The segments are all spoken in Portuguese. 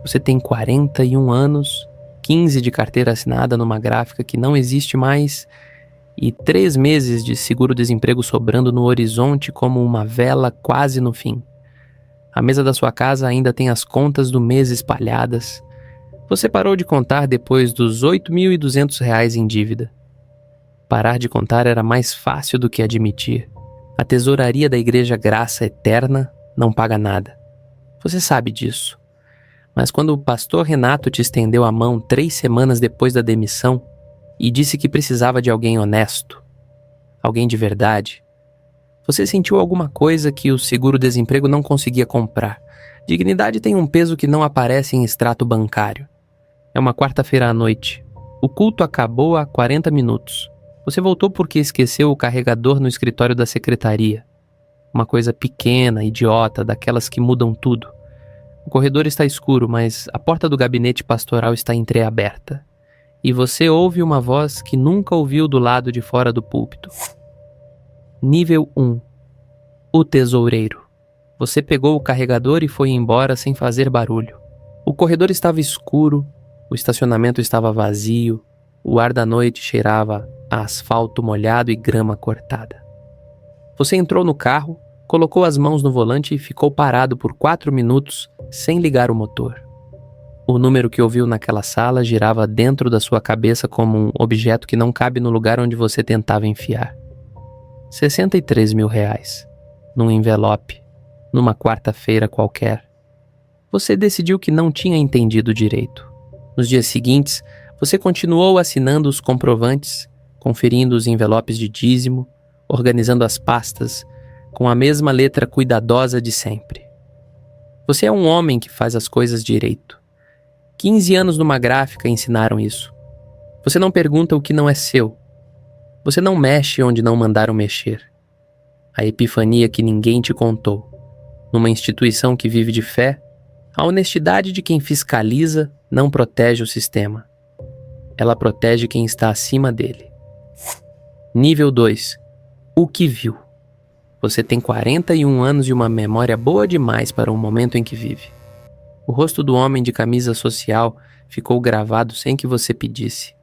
Você tem 41 anos, 15 de carteira assinada numa gráfica que não existe mais e 3 meses de seguro-desemprego sobrando no horizonte como uma vela quase no fim. A mesa da sua casa ainda tem as contas do mês espalhadas. Você parou de contar depois dos R$ 8.200 em dívida. Parar de contar era mais fácil do que admitir. A tesouraria da Igreja Graça Eterna não paga nada. Você sabe disso. Mas quando o pastor Renato te estendeu a mão 3 semanas depois da demissão e disse que precisava de alguém honesto, alguém de verdade, você sentiu alguma coisa que o seguro-desemprego não conseguia comprar. Dignidade tem um peso que não aparece em extrato bancário. É uma quarta-feira à noite. O culto acabou há 40 minutos. Você voltou porque esqueceu o carregador no escritório da secretaria. Uma coisa pequena, idiota, daquelas que mudam tudo. O corredor está escuro, mas a porta do gabinete pastoral está entreaberta. E você ouve uma voz que nunca ouviu do lado de fora do púlpito. Nível 1. O tesoureiro. Você pegou o carregador e foi embora sem fazer barulho. O corredor estava escuro, o estacionamento estava vazio, o ar da noite cheirava a asfalto molhado e grama cortada. Você entrou no carro, colocou as mãos no volante e ficou parado por 4 minutos sem ligar o motor. O número que ouviu naquela sala girava dentro da sua cabeça como um objeto que não cabe no lugar onde você tentava enfiar. R$ 63 mil, num envelope, numa quarta-feira qualquer. Você decidiu que não tinha entendido direito. Nos dias seguintes, você continuou assinando os comprovantes, conferindo os envelopes de dízimo, organizando as pastas, com a mesma letra cuidadosa de sempre. Você é um homem que faz as coisas direito. 15 anos numa gráfica ensinaram isso. Você não pergunta o que não é seu. Você não mexe onde não mandaram mexer. A epifania que ninguém te contou. Numa instituição que vive de fé, a honestidade de quem fiscaliza não protege o sistema. Ela protege quem está acima dele. Nível 2. O que viu. Você tem 41 anos e uma memória boa demais para o momento em que vive. O rosto do homem de camisa social ficou gravado sem que você pedisse.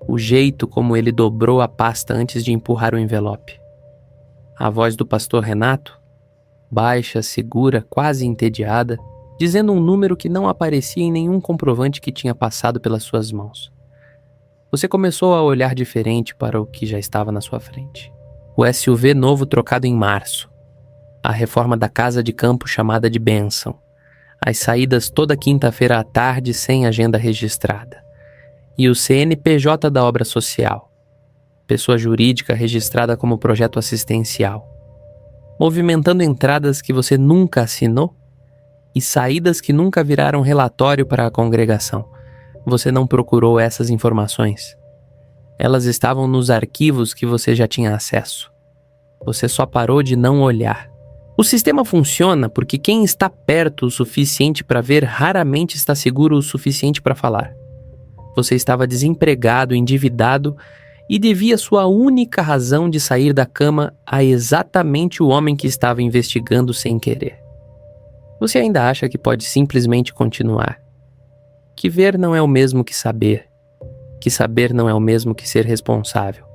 O jeito como ele dobrou a pasta antes de empurrar o envelope. A voz do pastor Renato, baixa, segura, quase entediada, dizendo um número que não aparecia em nenhum comprovante que tinha passado pelas suas mãos. Você começou a olhar diferente para o que já estava na sua frente. O SUV novo trocado em março. A reforma da casa de campo chamada de bênção. As saídas toda quinta-feira à tarde sem agenda registrada. E o CNPJ da obra social. Pessoa jurídica registrada como projeto assistencial. Movimentando entradas que você nunca assinou e saídas que nunca viraram relatório para a congregação. Você não procurou essas informações. Elas estavam nos arquivos que você já tinha acesso. Você só parou de não olhar. O sistema funciona porque quem está perto o suficiente para ver raramente está seguro o suficiente para falar. Você estava desempregado, endividado e devia sua única razão de sair da cama a exatamente o homem que estava investigando sem querer. Você ainda acha que pode simplesmente continuar. Que ver não é o mesmo que saber. Que saber não é o mesmo que ser responsável.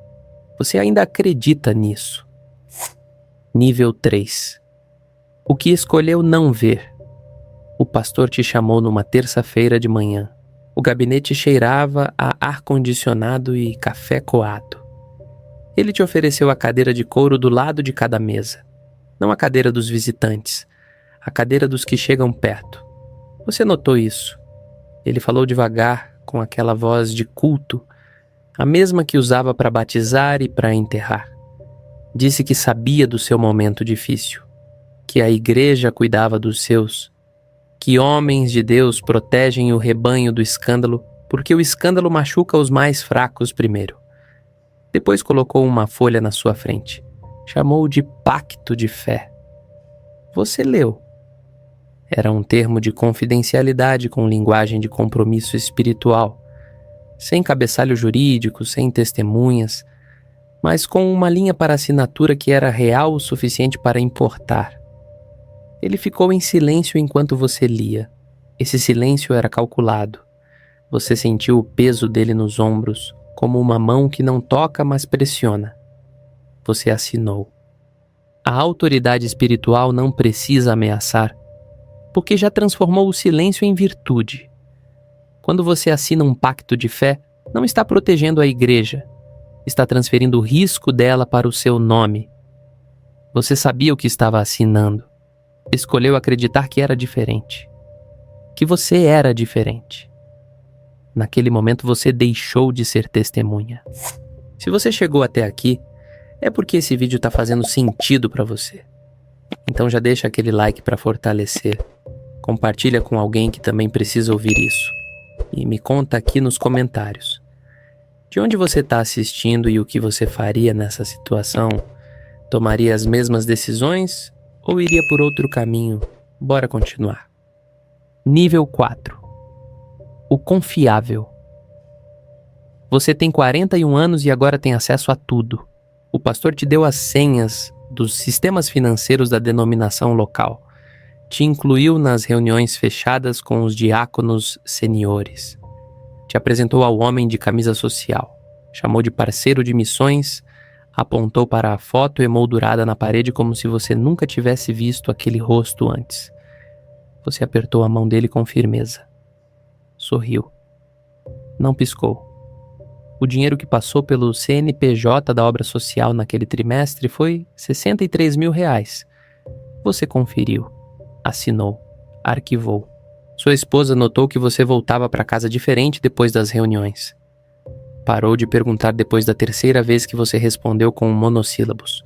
Você ainda acredita nisso. Nível 3. O que escolheu não ver. O pastor te chamou numa terça-feira de manhã. O gabinete cheirava a ar-condicionado e café coado. Ele te ofereceu a cadeira de couro do lado de cada mesa. Não a cadeira dos visitantes, a cadeira dos que chegam perto. Você notou isso. Ele falou devagar, com aquela voz de culto, a mesma que usava para batizar e para enterrar. Disse que sabia do seu momento difícil, que a igreja cuidava dos seus, que homens de Deus protegem o rebanho do escândalo, porque o escândalo machuca os mais fracos primeiro. Depois colocou uma folha na sua frente. Chamou de pacto de fé. Você leu. Era um termo de confidencialidade com linguagem de compromisso espiritual, sem cabeçalho jurídico, sem testemunhas, mas com uma linha para assinatura que era real o suficiente para importar. Ele ficou em silêncio enquanto você lia. Esse silêncio era calculado. Você sentiu o peso dele nos ombros, como uma mão que não toca, mas pressiona. Você assinou. A autoridade espiritual não precisa ameaçar, porque já transformou o silêncio em virtude. Quando você assina um pacto de fé, não está protegendo a igreja, está transferindo o risco dela para o seu nome. Você sabia o que estava assinando. Escolheu acreditar que era diferente. Que você era diferente. Naquele momento você deixou de ser testemunha. Se você chegou até aqui, é porque esse vídeo está fazendo sentido para você. Então já deixa aquele like para fortalecer. Compartilha com alguém que também precisa ouvir isso. E me conta aqui nos comentários. De onde você está assistindo e o que você faria nessa situação? Tomaria as mesmas decisões ou iria por outro caminho? Bora continuar. Nível 4. O confiável. Você tem 41 anos e agora tem acesso a tudo. O pastor te deu as senhas dos sistemas financeiros da denominação local. Te incluiu nas reuniões fechadas com os diáconos seniores. Te apresentou ao homem de camisa social. Chamou de parceiro de missões. Apontou para a foto emoldurada na parede como se você nunca tivesse visto aquele rosto antes. Você apertou a mão dele com firmeza. Sorriu. Não piscou. O dinheiro que passou pelo CNPJ da obra social naquele trimestre foi R$63 mil. Você conferiu, assinou, arquivou. Sua esposa notou que você voltava para casa diferente depois das reuniões. Parou de perguntar depois da terceira vez que você respondeu com monossílabos.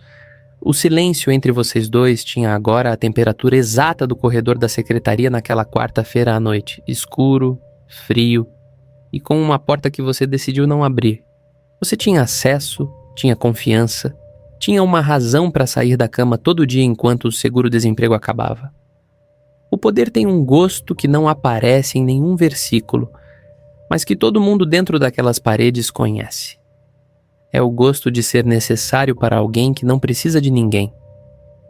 O silêncio entre vocês dois tinha agora a temperatura exata do corredor da secretaria naquela quarta-feira à noite, escuro, frio, e com uma porta que você decidiu não abrir. Você tinha acesso, tinha confiança, tinha uma razão para sair da cama todo dia enquanto o seguro-desemprego acabava. O poder tem um gosto que não aparece em nenhum versículo, mas que todo mundo dentro daquelas paredes conhece. É o gosto de ser necessário para alguém que não precisa de ninguém.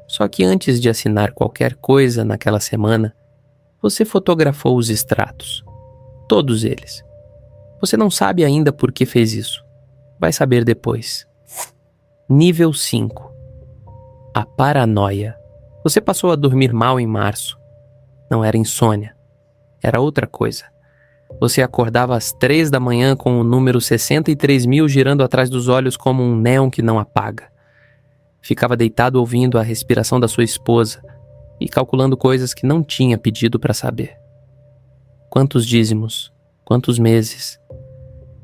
Só que antes de assinar qualquer coisa naquela semana, você fotografou os extratos. Todos eles. Você não sabe ainda por que fez isso. Vai saber depois. Nível 5. A paranoia. Você passou a dormir mal em março. Não era insônia. Era outra coisa. Você acordava às 3 da manhã com o número 63 mil girando atrás dos olhos como um néon que não apaga. Ficava deitado ouvindo a respiração da sua esposa e calculando coisas que não tinha pedido para saber. Quantos dízimos? Quantos meses?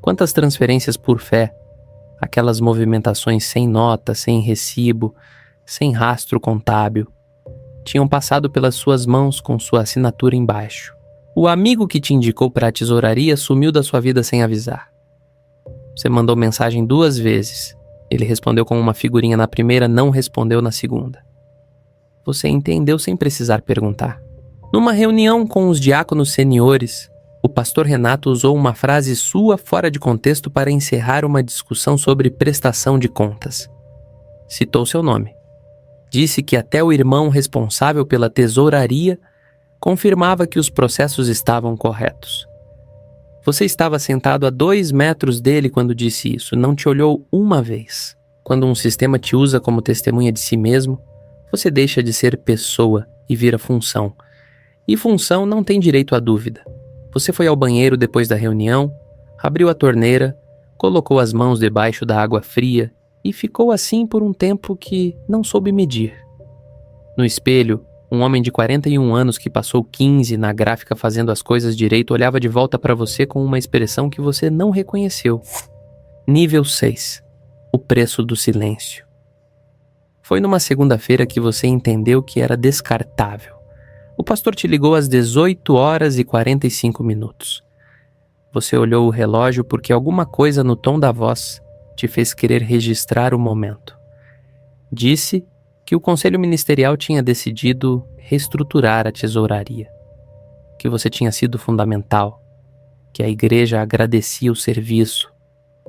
Quantas transferências por fé? Aquelas movimentações sem nota, sem recibo, sem rastro contábil, tinham passado pelas suas mãos com sua assinatura embaixo. O amigo que te indicou para a tesouraria sumiu da sua vida sem avisar. Você mandou mensagem 2 vezes. Ele respondeu com uma figurinha na primeira, não respondeu na segunda. Você entendeu sem precisar perguntar. Numa reunião com os diáconos seniores, o pastor Renato usou uma frase sua fora de contexto para encerrar uma discussão sobre prestação de contas. Citou seu nome. Disse que até o irmão responsável pela tesouraria confirmava que os processos estavam corretos. Você estava sentado a 2 metros dele quando disse isso, não te olhou uma vez. Quando um sistema te usa como testemunha de si mesmo, você deixa de ser pessoa e vira função. E função não tem direito à dúvida. Você foi ao banheiro depois da reunião, abriu a torneira, colocou as mãos debaixo da água fria e ficou assim por um tempo que não soube medir. No espelho, um homem de 41 anos que passou 15 na gráfica fazendo as coisas direito olhava de volta para você com uma expressão que você não reconheceu. Nível 6. O preço do silêncio. Foi numa segunda-feira que você entendeu que era descartável. O pastor te ligou às 18 horas e 45 minutos. Você olhou o relógio porque alguma coisa no tom da voz te fez querer registrar o momento. Disse que o conselho ministerial tinha decidido reestruturar a tesouraria, que você tinha sido fundamental, que a igreja agradecia o serviço,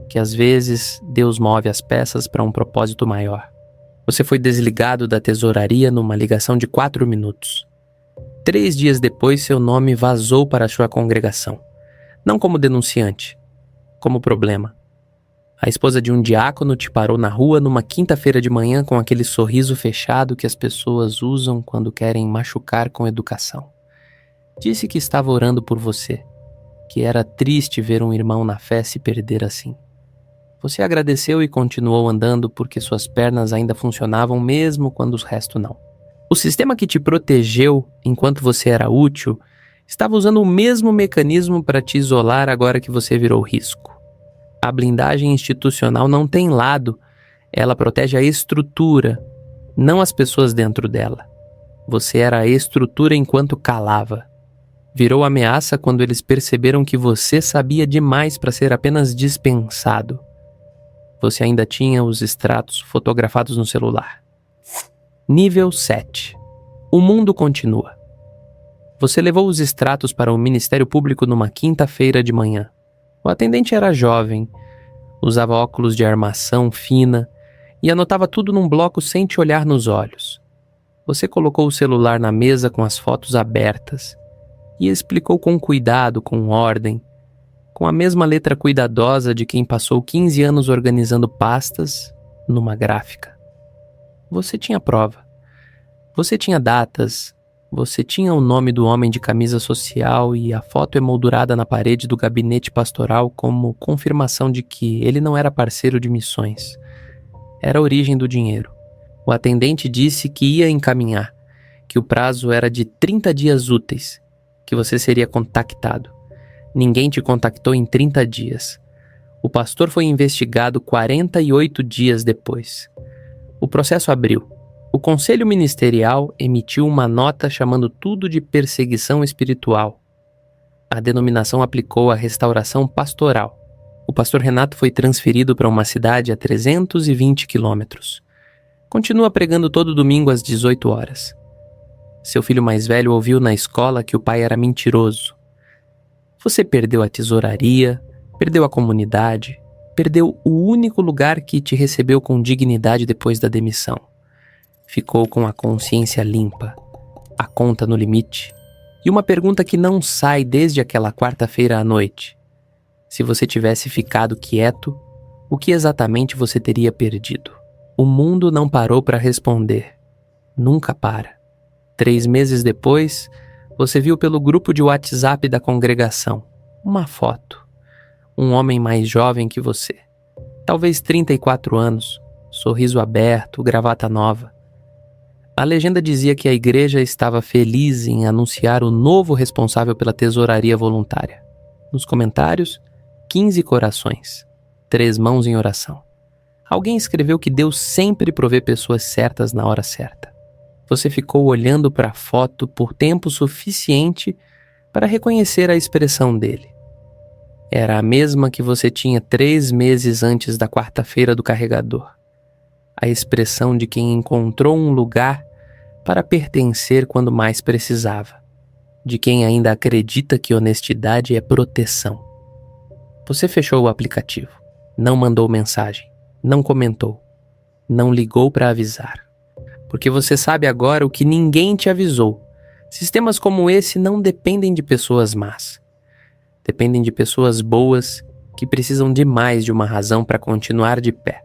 que às vezes Deus move as peças para um propósito maior. Você foi desligado da tesouraria numa ligação de 4 minutos. 3 dias depois, seu nome vazou para sua congregação. Não como denunciante, como problema. A esposa de um diácono te parou na rua numa quinta-feira de manhã com aquele sorriso fechado que as pessoas usam quando querem machucar com educação. Disse que estava orando por você, que era triste ver um irmão na fé se perder assim. Você agradeceu e continuou andando porque suas pernas ainda funcionavam mesmo quando os restos não. O sistema que te protegeu enquanto você era útil estava usando o mesmo mecanismo para te isolar agora que você virou risco. A blindagem institucional não tem lado, ela protege a estrutura, não as pessoas dentro dela. Você era a estrutura enquanto calava. Virou ameaça quando eles perceberam que você sabia demais para ser apenas dispensado. Você ainda tinha os extratos fotografados no celular. Nível 7. O mundo continua. Você levou os extratos para o Ministério Público numa quinta-feira de manhã. O atendente era jovem, usava óculos de armação fina e anotava tudo num bloco sem te olhar nos olhos. Você colocou o celular na mesa com as fotos abertas e explicou com cuidado, com ordem, com a mesma letra cuidadosa de quem passou 15 anos organizando pastas numa gráfica. Você tinha prova. Você tinha datas. Você tinha o nome do homem de camisa social e a foto emoldurada na parede do gabinete pastoral como confirmação de que ele não era parceiro de missões. Era a origem do dinheiro. O atendente disse que ia encaminhar, que o prazo era de 30 dias úteis, que você seria contactado. Ninguém te contactou em 30 dias. O pastor foi investigado 48 dias depois. O processo abriu. O Conselho Ministerial emitiu uma nota chamando tudo de perseguição espiritual. A denominação aplicou a restauração pastoral. O pastor Renato foi transferido para uma cidade a 320 quilômetros. Continua pregando todo domingo às 18 horas. Seu filho mais velho ouviu na escola que o pai era mentiroso. Você perdeu a tesouraria, perdeu a comunidade, perdeu o único lugar que te recebeu com dignidade depois da demissão. Ficou com a consciência limpa, a conta no limite, e uma pergunta que não sai desde aquela quarta-feira à noite. Se você tivesse ficado quieto, o que exatamente você teria perdido? O mundo não parou para responder. Nunca para. 3 meses depois, você viu pelo grupo de WhatsApp da congregação uma foto. Um homem mais jovem que você. Talvez 34 anos, sorriso aberto, gravata nova. A legenda dizia que a igreja estava feliz em anunciar o novo responsável pela tesouraria voluntária. Nos comentários, 15 corações, 3 mãos em oração. Alguém escreveu que Deus sempre provê pessoas certas na hora certa. Você ficou olhando para a foto por tempo suficiente para reconhecer a expressão dele. Era a mesma que você tinha 3 meses antes da quarta-feira do carregador. A expressão de quem encontrou um lugar para pertencer quando mais precisava. De quem ainda acredita que honestidade é proteção. Você fechou o aplicativo. Não mandou mensagem. Não comentou. Não ligou para avisar. Porque você sabe agora o que ninguém te avisou. Sistemas como esse não dependem de pessoas más. Dependem de pessoas boas que precisam demais de uma razão para continuar de pé.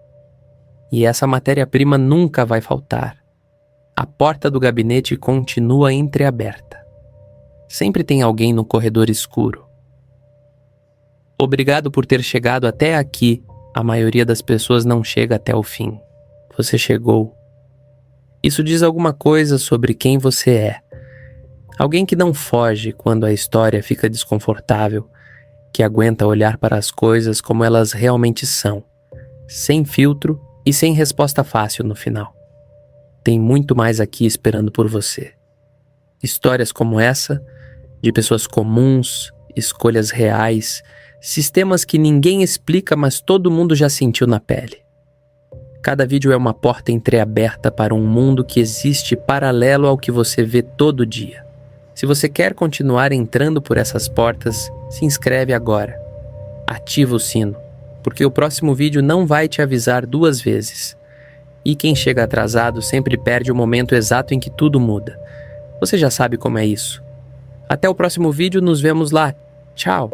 E essa matéria-prima nunca vai faltar. A porta do gabinete continua entreaberta. Sempre tem alguém no corredor escuro. Obrigado por ter chegado até aqui. A maioria das pessoas não chega até o fim. Você chegou. Isso diz alguma coisa sobre quem você é. Alguém que não foge quando a história fica desconfortável, que aguenta olhar para as coisas como elas realmente são, sem filtro e sem resposta fácil no final. Tem muito mais aqui esperando por você. Histórias como essa, de pessoas comuns, escolhas reais, sistemas que ninguém explica, mas todo mundo já sentiu na pele. Cada vídeo é uma porta entreaberta para um mundo que existe paralelo ao que você vê todo dia. Se você quer continuar entrando por essas portas, se inscreve agora. Ativa o sino, porque o próximo vídeo não vai te avisar 2 vezes. E quem chega atrasado sempre perde o momento exato em que tudo muda. Você já sabe como é isso. Até o próximo vídeo, nos vemos lá. Tchau!